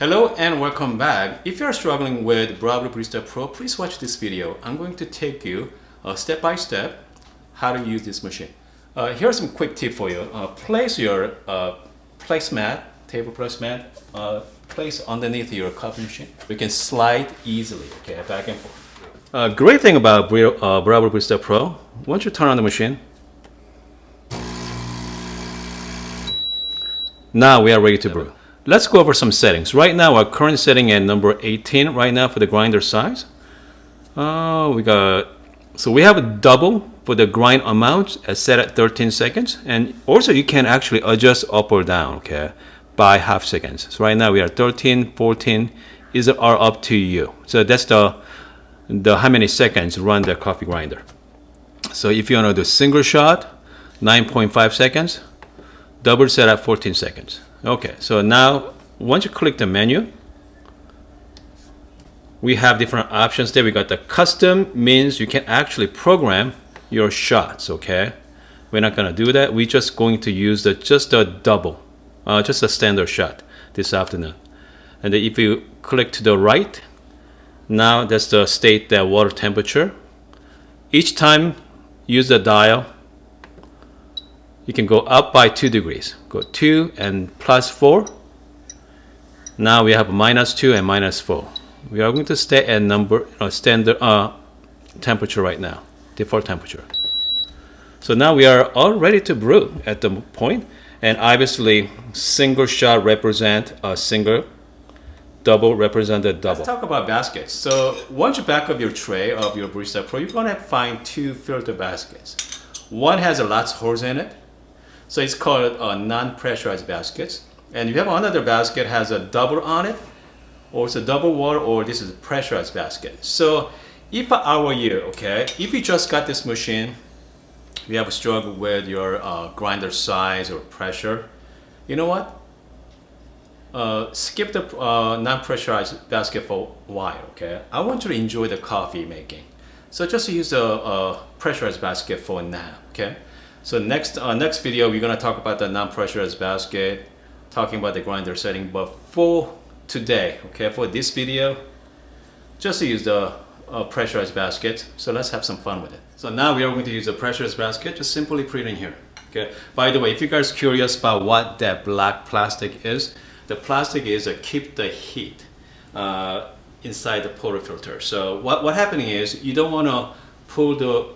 Hello and welcome back. If you are struggling with Breville Barista Pro, please watch this video. I'm going to take you step by step how to use this machine. Here's some quick tip for you. Place your placemat, table placemat, place underneath your coffee machine. You can slide easily, okay, back and forth. Great thing about Breville Barista Pro, once you turn on the machine, now we are ready to brew. Let's go over some settings. Right now, our current setting at number 18 right now for the grinder size. So we have a double for the grind amount set at 13 seconds. And also you can actually adjust up or down, okay, by half seconds. So right now we are 13, 14, are up to you. So that's the how many seconds run the coffee grinder. So if you want to do single shot, 9.5 seconds, double set at 14 seconds. Okay, so now once you click the menu, we have different options there. We got the custom, means you can actually program your shots, okay? We're not gonna do that. We're just going to use just a double, just a standard shot this afternoon. And then if you click to the right, now that's the state that water temperature. Each time use the dial. You can go up by 2 degrees. Go 2 and +4. Now we have -2 and -4. We are going to stay at standard temperature right now, default temperature. So now we are all ready to brew at the point. And obviously, single shot represent a single, double represent a double. Let's talk about baskets. So once you back up your tray of your Barista Pro, you're going to find 2 filter baskets. One has a lots of holes in it. So it's called non-pressurized baskets. And you have another basket has a double on it, or it's a double wall, or this is a pressurized basket. So if I were you, okay, if you just got this machine, you have a struggle with your grinder size or pressure, you know what? Skip the non-pressurized basket for a while, okay? I want you to enjoy the coffee making. So just use the pressurized basket for now, okay? So next video, we're gonna talk about the non-pressurized basket, talking about the grinder setting. But for today, okay, for this video, just use the pressurized basket. So let's have some fun with it. So now we are going to use the pressurized basket. Just simply put it in here, okay? By the way, if you guys are curious about what that black plastic is, the plastic is to keep the heat inside the portafilter. So what happening is you don't want to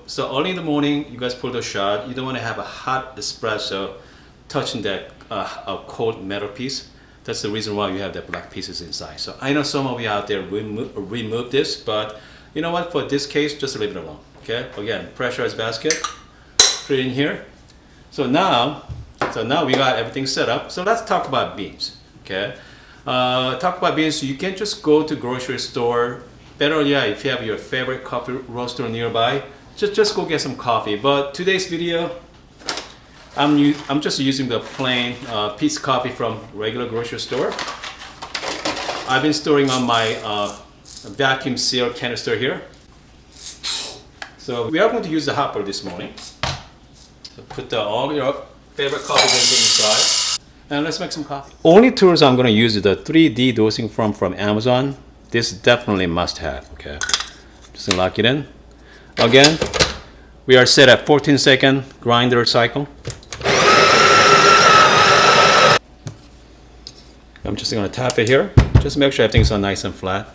so early in the morning, you guys pull the shot. You don't want to have a hot espresso touching that cold metal piece. That's the reason why you have the black pieces inside. So I know some of you out there remove this, but you know what? For this case, just leave it alone. Okay. Again, pressurized basket. Put it in here. So now we got everything set up. So let's talk about beans. Okay. Talk about beans. You can just go to grocery store. Better, yeah, if you have your favorite coffee roaster nearby, just go get some coffee. But today's video, I'm just using the plain peach coffee from regular grocery store. I've been storing on my vacuum seal canister here. So we are going to use the hopper this morning. So put all your favorite coffee beans inside, and let's make some coffee. Only tools I'm going to use is the 3D dosing from Amazon. This definitely must have, okay? Just lock it in. Again, we are set at 14-second grinder cycle. I'm just gonna tap it here. Just make sure everything's nice and flat.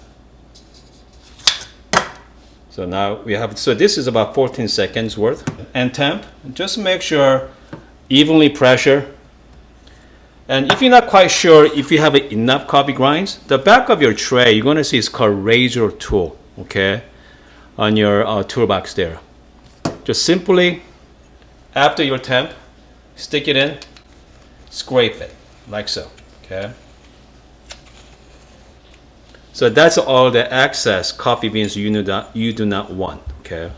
So now we have, so this is about 14 seconds worth. And temp, just make sure evenly pressure. And if you're not quite sure if you have enough coffee grinds, the back of your tray, you're going to see it's called razor tool, okay, on your toolbox there. Just simply, after your temp, stick it in, scrape it, like so, okay. So that's all the excess coffee beans you do not want, okay.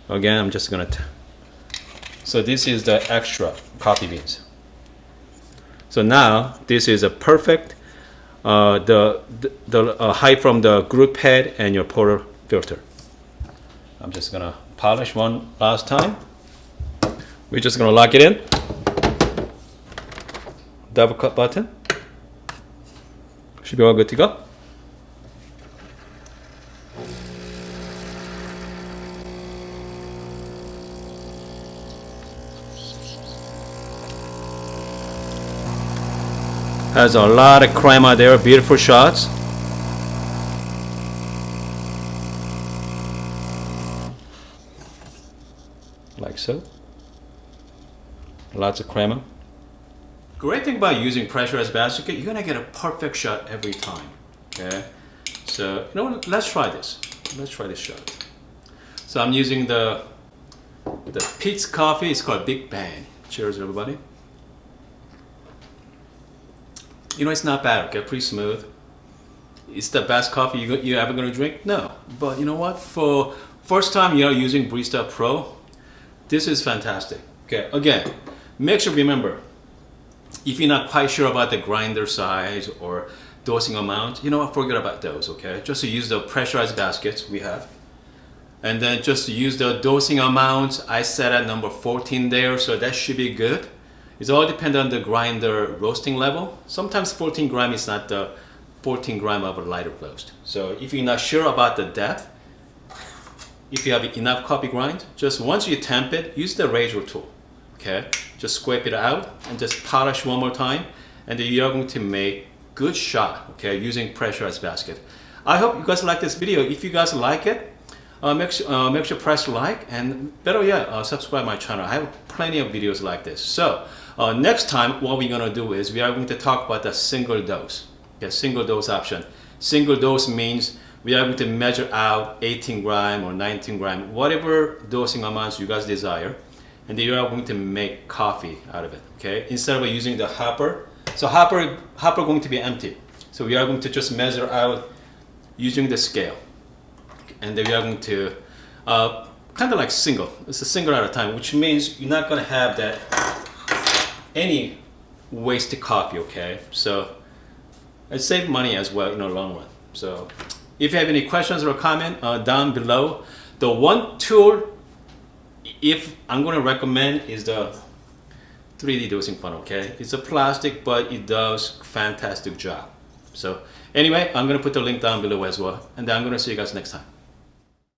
Again, I'm just going to, so this is the extra coffee beans. So now this is a perfect height from the group head and your porter filter. I'm just gonna polish one last time. We're just gonna lock it in. Double cut button. Should be all good to go. Has a lot of crema there, beautiful shots. Like so. Lots of crema. Great thing about using pressurized basket, you're gonna get a perfect shot every time. Okay, so you know what? Let's try this. Let's try this shot. So I'm using the Pete's coffee. It's called Big Bang. Cheers, everybody. You know, it's not bad. Okay, pretty smooth. It's the best coffee you're ever gonna drink? No, but you know what? For first time you're using Barista Pro, this is fantastic. Okay, again, make sure remember, if you're not quite sure about the grinder size or dosing amount, you know what, forget about those, okay? Just use the pressurized baskets we have. And then just use the dosing amount. I set at number 14 there, so that should be good. It's all depends on the grinder roasting level. Sometimes 14 gram is not the 14 gram of a lighter roast. So if you're not sure about the depth, if you have enough coffee grind, just once you temp it, use the razor tool. Okay, just scrape it out and just polish one more time, and then you're going to make good shot. Okay, using pressurized basket. I hope you guys like this video. If you guys like it, make sure press like, and better yet, subscribe my channel. I have plenty of videos like this. So next time, what we're gonna do is we are going to talk about the single dose. Okay, single dose option. Single dose means we are going to measure out 18 gram or 19 gram, whatever dosing amounts you guys desire, and then you are going to make coffee out of it. Okay, instead of using the hopper. So hopper going to be empty. So we are going to just measure out using the scale, and then we are going to kind of like single. It's a single at a time, which means you're not going to have that any wasted coffee. Okay, so it saves money as well in the long run. So if you have any questions or comment down below. The one tool, if I'm going to recommend, is the 3D dosing funnel. Okay, it's a plastic, but it does fantastic job. So anyway, I'm going to put the link down below as well, and then I'm going to see you guys next time.